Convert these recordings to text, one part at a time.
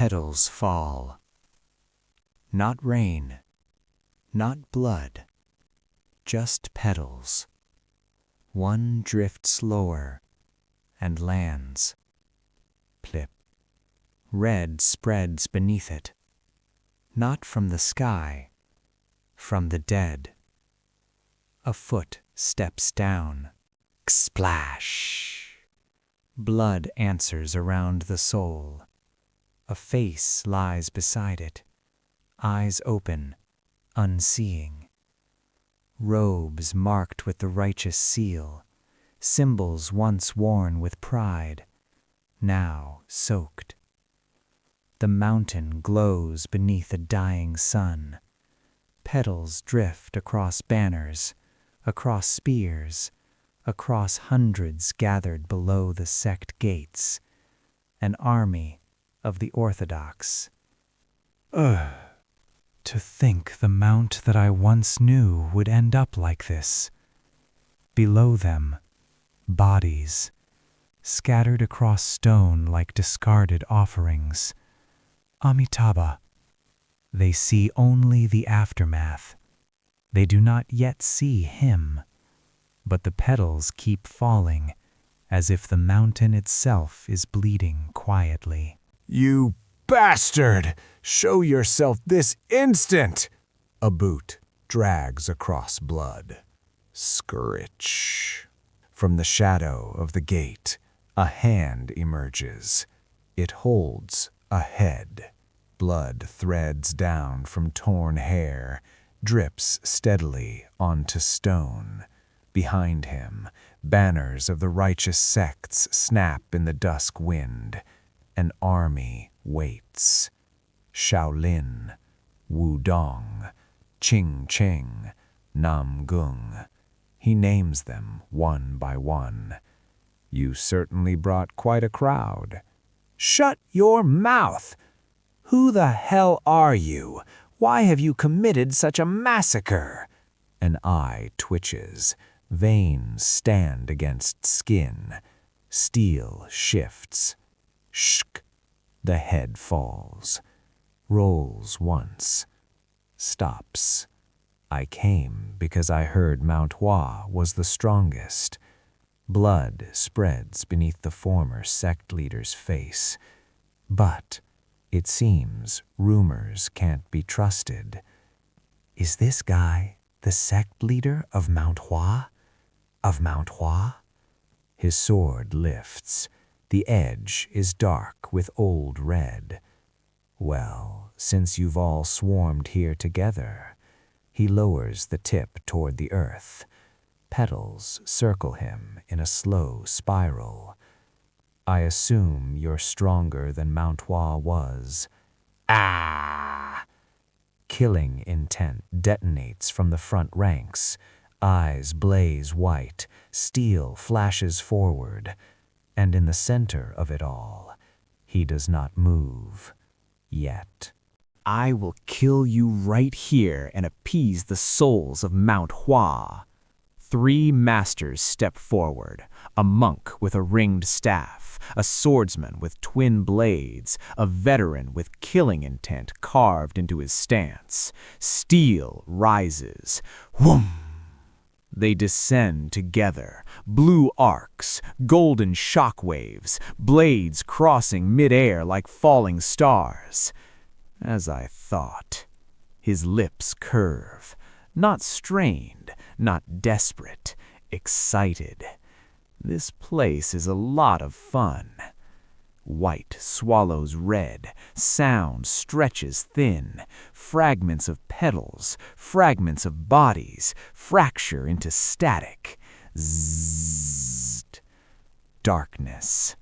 petals fall. Not rain, not blood, just petals. One drifts lower and lands. Plip. Red spreads beneath it. Not from the sky, from the dead. A foot steps down. Splash! Blood answers around the soul. A face lies beside it, eyes open, unseeing. Robes marked with the righteous seal, symbols once worn with pride, now soaked. The mountain glows beneath a dying sun. Petals drift across banners, across spears, across hundreds gathered below the sect gates. An army of the Orthodox. Ugh. To think the mount that I once knew would end up like this. Below them, bodies, scattered across stone like discarded offerings. Amitabha. They see only the aftermath. They do not yet see him, but the petals keep falling, as if the mountain itself is bleeding quietly. You bastard! Show yourself this instant! A boot drags across blood. Scritch. From the shadow of the gate, a hand emerges. It holds a head. Blood threads down from torn hair, drips steadily onto stone. Behind him, banners of the righteous sects snap in the dusk wind. An army waits. Shaolin, Wudong, Ching Ching, Nam Gung. He names them one by one. You certainly brought quite a crowd. Shut your mouth! Who the hell are you? Why have you committed such a massacre? An eye twitches. Veins stand against skin. Steel shifts. Shk. The head falls. Rolls once. Stops. I came because I heard Manhwa was the strongest. Blood spreads beneath the former sect leader's face. But it seems rumors can't be trusted. Is this guy the sect leader of Manhwa? Of Manhwa? His sword lifts. The edge is dark with old red. Well, since you've all swarmed here together, he lowers the tip toward the earth. Petals circle him in a slow spiral. I assume you're stronger than Manhwa was. Ah! Killing intent detonates from the front ranks. Eyes blaze white, steel flashes forward, and in the center of it all, he does not move. Yet. I will kill you right here and appease the souls of Manhwa. 3 masters step forward, a monk with a ringed staff, a swordsman with twin blades, a veteran with killing intent carved into his stance. Steel rises. Whoom! They descend together, blue arcs, golden shockwaves, blades crossing mid-air like falling stars. As I thought, his lips curve, not strained, not desperate, excited. This place is a lot of fun. White swallows red, sound stretches thin, fragments of petals, fragments of bodies, fracture into static. Zzzt. Darkness.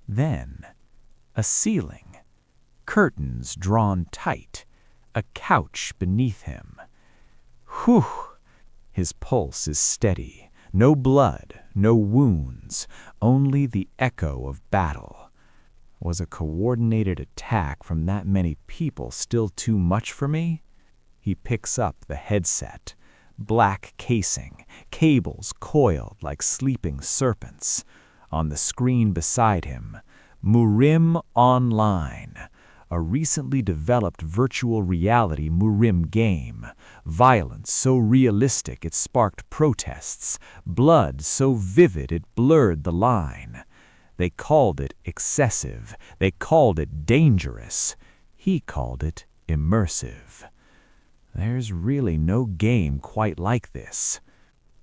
Then, a ceiling. Curtains drawn tight, a couch beneath him. Whew! His pulse is steady, no blood, no wounds, only the echo of battle. Was a coordinated attack from that many people still too much for me? He picks up the headset. Black casing, cables coiled like sleeping serpents. On the screen beside him, Murim Online. a recently developed virtual reality Murim game. Violence so realistic it sparked protests, blood so vivid it blurred the line. They called it excessive, they called it dangerous. He called it immersive. There's really no game quite like this.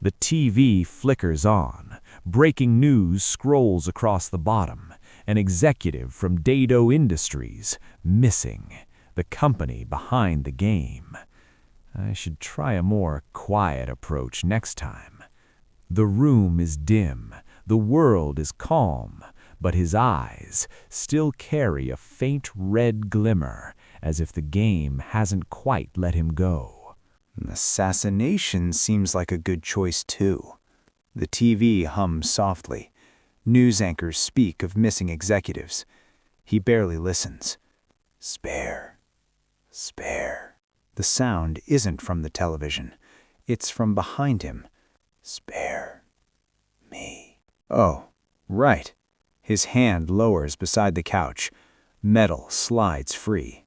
The TV flickers on. Breaking news scrolls across the bottom. An executive from Dado Industries, missing. The company behind the game. I should try a more quiet approach next time. The room is dim. The world is calm. But his eyes still carry a faint red glimmer, as if the game hasn't quite let him go. Assassination seems like a good choice, too. The TV hums softly. News anchors speak of missing executives. He barely listens. Spare. Spare. The sound isn't from the television. It's from behind him. Spare me. Oh, right. His hand lowers beside the couch. Metal slides free.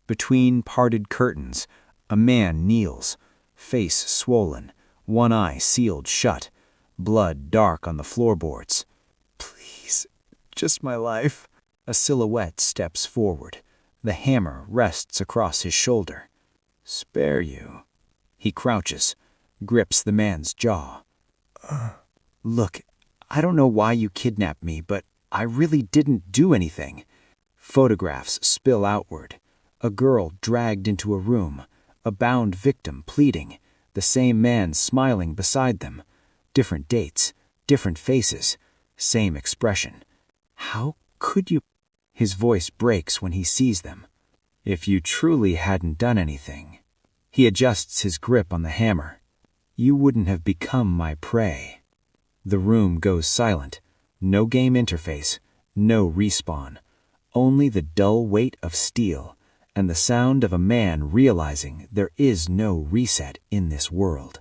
Between parted curtains, a man kneels, face swollen, one eye sealed shut, blood dark on the floorboards. Please, just my life. A silhouette steps forward. The hammer rests across his shoulder. Spare you. He crouches, grips the man's jaw. Look, I don't know why you kidnapped me, but I really didn't do anything. Photographs spill outward. A girl dragged into a room, a bound victim pleading, the same man smiling beside them. Different dates, different faces, same expression. How could you? His voice breaks when he sees them. If you truly hadn't done anything. He adjusts his grip on the hammer. You wouldn't have become my prey. The room goes silent. No game interface, no respawn. Only the dull weight of steel and the sound of a man realizing there is no reset in this world.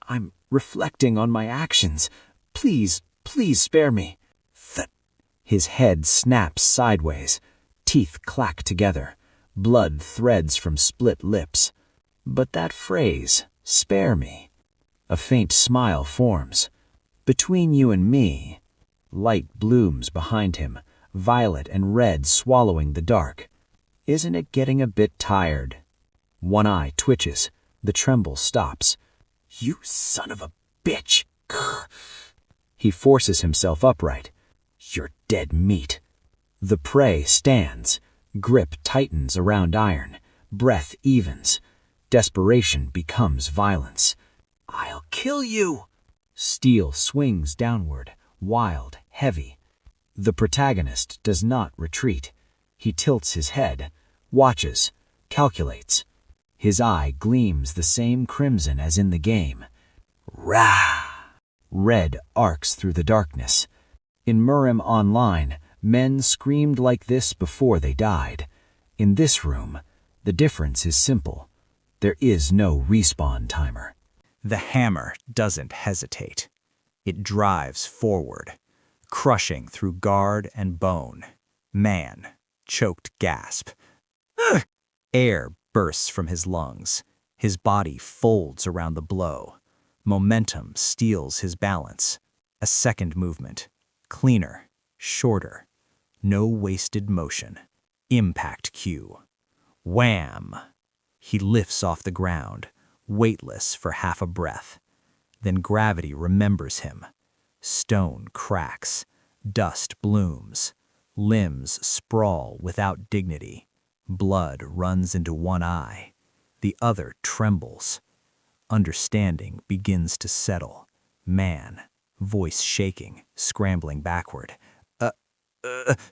I'm reflecting on my actions. Please, please spare me. His head snaps sideways. Teeth clack together. Blood threads from split lips. But that phrase, spare me. A faint smile forms. Between you and me. Light blooms behind him, violet and red swallowing the dark. Isn't it getting a bit tired? One eye twitches. The tremble stops. You son of a bitch! He forces himself upright. You're dead meat. The prey stands. Grip tightens around iron. Breath evens. Desperation becomes violence. I'll kill you! Steel swings downward, wild, heavy. The protagonist does not retreat. He tilts his head, watches, calculates. His eye gleams the same crimson as in the game. Rah! Red arcs through the darkness. In Murim Online, men screamed like this before they died. In this room, the difference is simple. There is no respawn timer. The hammer doesn't hesitate. It drives forward, crushing through guard and bone. Man, choked gasp. Ugh! Air bursts from his lungs. His body folds around the blow. Momentum steals his balance. A second movement. Cleaner, shorter. No wasted motion. Impact cue. Wham! He lifts off the ground, weightless for half a breath. Then gravity remembers him. Stone cracks. Dust blooms. Limbs sprawl without dignity. Blood runs into one eye. The other trembles. Understanding begins to settle. Man, voice shaking, scrambling backward.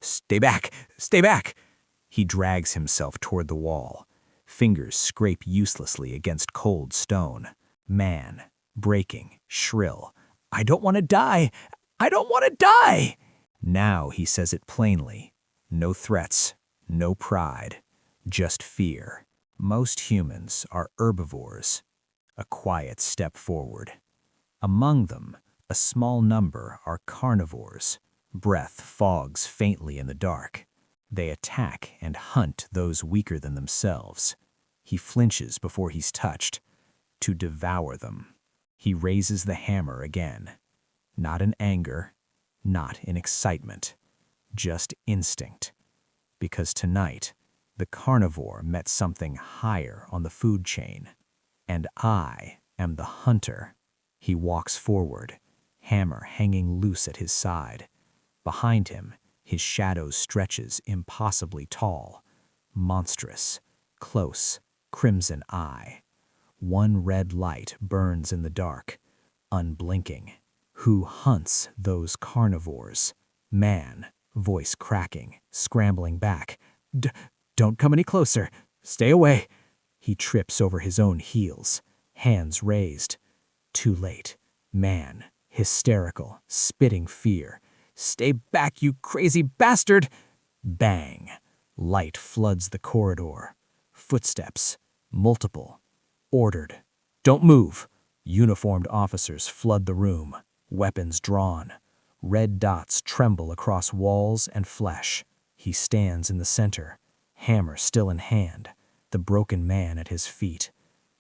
Stay back! Stay back! He drags himself toward the wall. Fingers scrape uselessly against cold stone. Man, breaking, shrill. I don't want to die! I don't want to die! Now he says it plainly. No threats, no pride, just fear. Most humans are herbivores. A quiet step forward. Among them, a small number are carnivores. Breath fogs faintly in the dark. They attack and hunt those weaker than themselves. He flinches before he's touched, to devour them. He raises the hammer again. Not in anger, not in excitement, just instinct. Because tonight, the carnivore met something higher on the food chain. And I am the hunter. He walks forward, hammer hanging loose at his side. Behind him, his shadow stretches impossibly tall, monstrous, close, crimson eye. One red light burns in the dark, unblinking. Who hunts those carnivores? Man, voice cracking, scrambling back. Don't come any closer. Stay away. He trips over his own heels, hands raised. Too late. Man, hysterical, spitting fear. Stay back, you crazy bastard! Bang. Light floods the corridor. Footsteps. Multiple. Ordered. Don't move. Uniformed officers flood the room, weapons drawn. Red dots tremble across walls and flesh. He stands in the center, hammer still in hand, the broken man at his feet.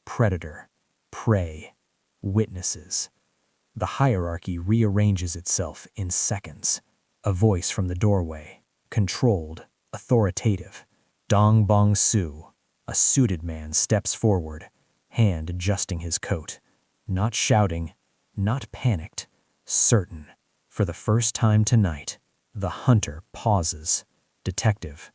Predator, prey, witnesses. The hierarchy rearranges itself in seconds. A voice from the doorway, controlled, authoritative. Dong Bong Su, a suited man, steps forward, hand adjusting his coat. Not shouting, not panicked, certain. For the first time tonight, the hunter pauses. Detective,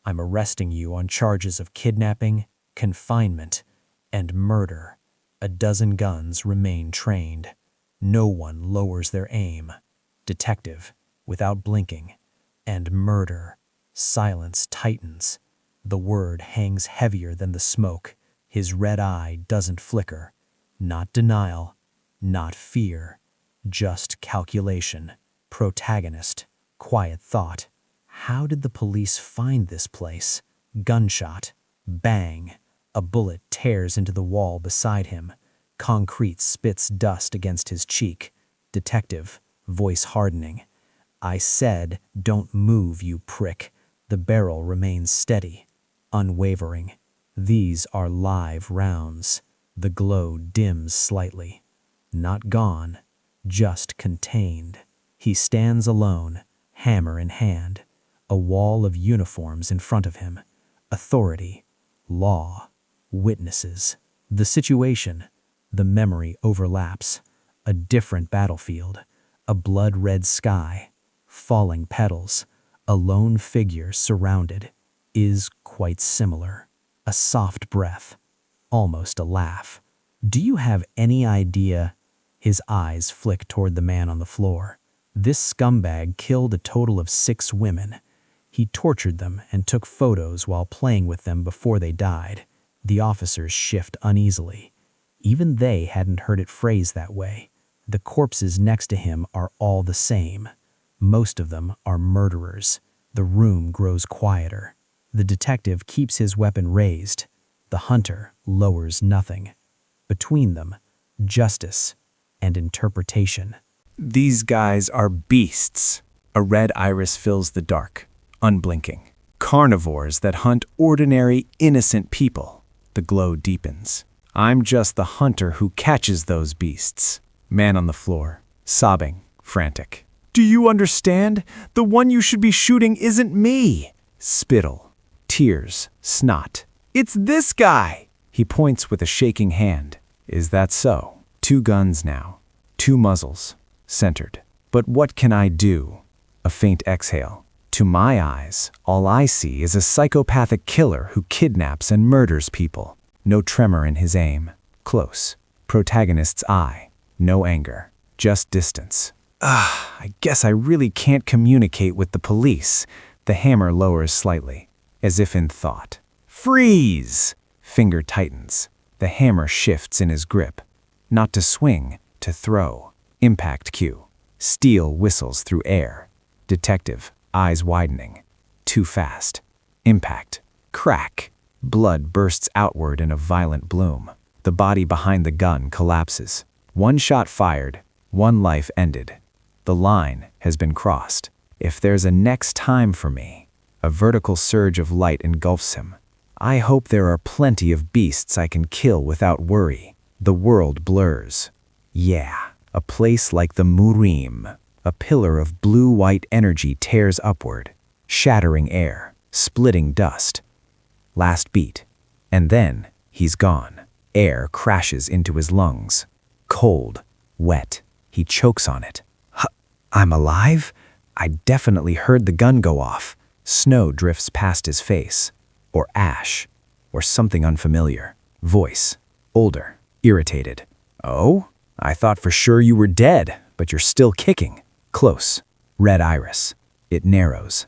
I'm arresting you on charges of kidnapping, confinement, and murder. A dozen guns remain trained. No one lowers their aim. Detective, without blinking. And murder. Silence tightens. The word hangs heavier than the smoke. His red eye doesn't flicker. Not denial, not fear. Just calculation. Protagonist. Quiet thought. How did the police find this place? Gunshot. Bang. A bullet tears into the wall beside him. Concrete spits dust against his cheek. Detective, voice hardening. I said, don't move, you prick. The barrel remains steady, unwavering. These are live rounds. The glow dims slightly. Not gone, just contained. He stands alone, hammer in hand. A wall of uniforms in front of him. Authority, law, witnesses. The situation, the memory overlaps. A different battlefield, a blood-red sky, falling petals, a lone figure surrounded, is quite similar. A soft breath, almost a laugh. Do you have any idea? His eyes flick toward the man on the floor. This scumbag killed a total of 6 women. He tortured them and took photos while playing with them before they died. The officers shift uneasily. Even they hadn't heard it phrased that way. The corpses next to him are all the same. Most of them are murderers. The room grows quieter. The detective keeps his weapon raised. The hunter lowers nothing. Between them, justice and interpretation. These guys are beasts. A red iris fills the dark, unblinking. Carnivores that hunt ordinary, innocent people. The glow deepens. I'm just the hunter who catches those beasts. Man on the floor, sobbing, frantic. Do you understand? The one you should be shooting isn't me. Spittle, tears, snot. It's this guy. He points with a shaking hand. Is that so? 2 guns now. 2 muzzles. Centered. But what can I do? A faint exhale. To my eyes, all I see is a psychopathic killer who kidnaps and murders people. No tremor in his aim. Close. Protagonist's eye. No anger. Just distance. I guess I really can't communicate with the police. The hammer lowers slightly, as if in thought. Freeze! Finger tightens. The hammer shifts in his grip. Not to swing, to throw. Impact cue. Steel whistles through air. Detective, eyes widening. Too fast. Impact. Crack. Blood bursts outward in a violent bloom. The body behind the gun collapses. 1 shot fired, 1 life ended. The line has been crossed. If there's a next time for me, A vertical surge of light engulfs him. I hope there are plenty of beasts I can kill without worry. The world blurs. Yeah, a place like the Murim. A pillar of blue-white energy tears upward, shattering air, splitting dust. Last beat. And then, he's gone. Air crashes into his lungs. Cold, wet. He chokes on it. I'm alive? I definitely heard the gun go off. Snow drifts past his face. Or ash. Or something unfamiliar. Voice. Older. Irritated. Oh? I thought for sure you were dead, but you're still kicking. Close. Red iris. It narrows.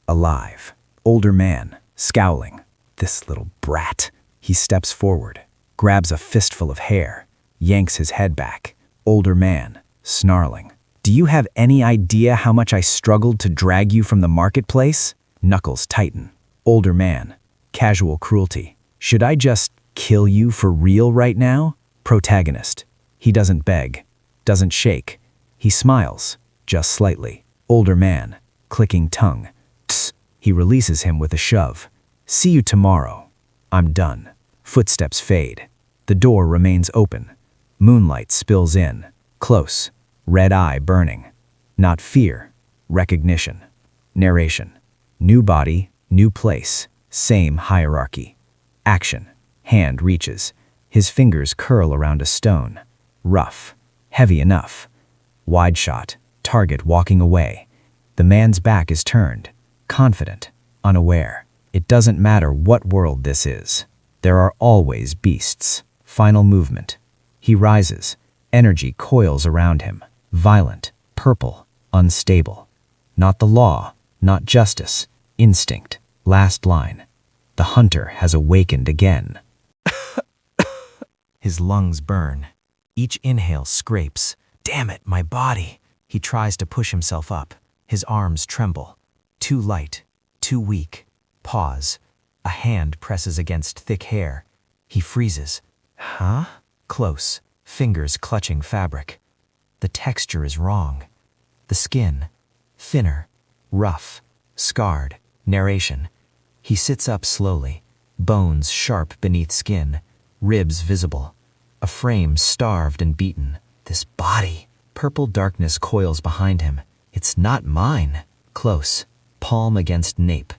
Alive. Older man. Scowling. This little brat. He steps forward. Grabs a fistful of hair. Yanks his head back. Older man. Snarling. Do you have any idea how much I struggled to drag you from the marketplace? Knuckles tighten. Older man. Casual cruelty. Should I just kill you for real right now? Protagonist. He doesn't beg. Doesn't shake. He smiles. Just slightly. Older man. Clicking tongue. Tss. He releases him with a shove. See you tomorrow. I'm done. Footsteps fade. The door remains open. Moonlight spills in. Close. Red eye burning. Not fear. Recognition. Narration. New body, new place. Same hierarchy. Action. Hand reaches. His fingers curl around a stone. Rough. Heavy enough. Wide shot. Target walking away. The man's back is turned. Confident. Unaware. It doesn't matter what world this is. There are always beasts. Final movement. He rises. Energy coils around him. Violent. Purple. Unstable. Not the law. Not justice. Instinct. Last line. The hunter has awakened again. His lungs burn. Each inhale scrapes. Damn it, my body. He tries to push himself up. His arms tremble. Too light. Too weak. Pause. A hand presses against thick hair. He freezes. Huh? Close. Fingers clutching fabric. The texture is wrong. The skin. Thinner. Rough. Scarred. Narration. He sits up slowly. Bones sharp beneath skin. Ribs visible. A frame starved and beaten. This body. Purple darkness coils behind him. It's not mine. Close. Palm against nape.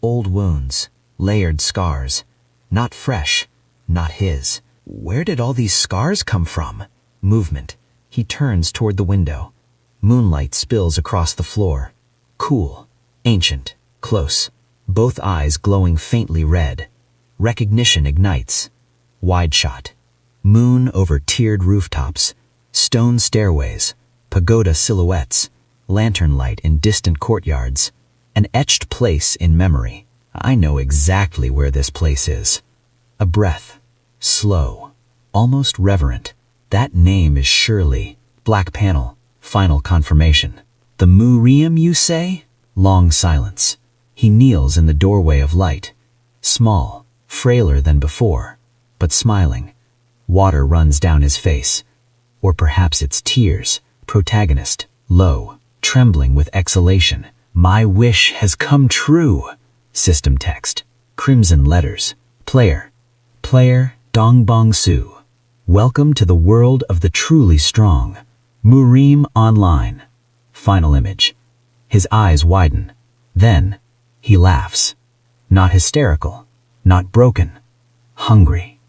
Old wounds. Layered scars. Not fresh. Not his. Where did all these scars come from? Movement. He turns toward the window. Moonlight spills across the floor. Cool. Ancient. Close. Both eyes glowing faintly red. Recognition ignites. Wide shot. Moon over tiered rooftops. Stone stairways. Pagoda silhouettes. Lantern light in distant courtyards. An etched place in memory. I know exactly where this place is. A breath. Slow. Almost reverent. That name is surely. Black panel. Final confirmation. The Murim, you say? Long silence. He kneels in the doorway of light. Small. Frailer than before. But smiling. Water runs down his face. Or perhaps it's tears. Protagonist. Low. Trembling with exhalation. My wish has come true. System text. Crimson letters. Player. Player Dongbong Su. Welcome to the world of the truly strong. Murim Online. Final image. His eyes widen. Then, he laughs. Not hysterical. Not broken. Hungry.